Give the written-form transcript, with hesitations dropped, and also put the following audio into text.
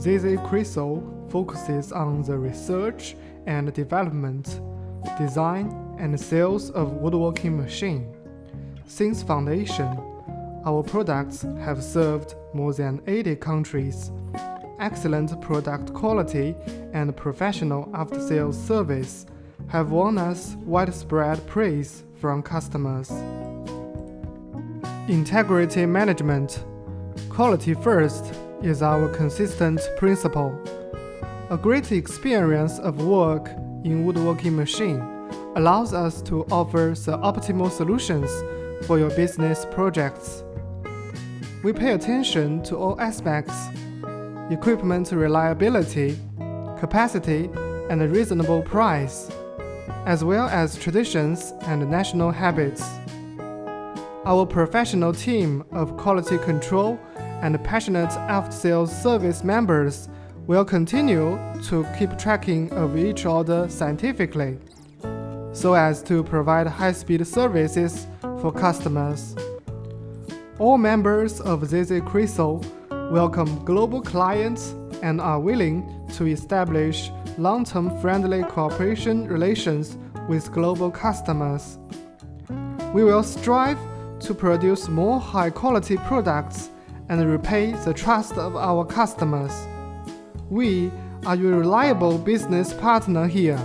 ZZ Crystal focuses on the research and development, design, and sales of woodworking machines. Since foundation, our products have served more than 80 countries. Excellent product quality and professional after-sales service have won us widespread praise from customers. Integrity management. Quality first is our consistent principle. A great experience of work in woodworking machine allows us to offer the optimal solutions for your business projects. We pay attention to all aspects: equipment reliability, capacity, and a reasonable price, as well as traditions and national habits. Our professional team of quality control and passionate after-sales service members will continue to keep tracking of each order scientifically, so as to provide high-speed services for customers. All members of ZZ Crystal welcome global clients and are willing to establish long-term friendly cooperation relations with global customers. We will strive to produce more high-quality products and repay the trust of our customers. We are your reliable business partner here.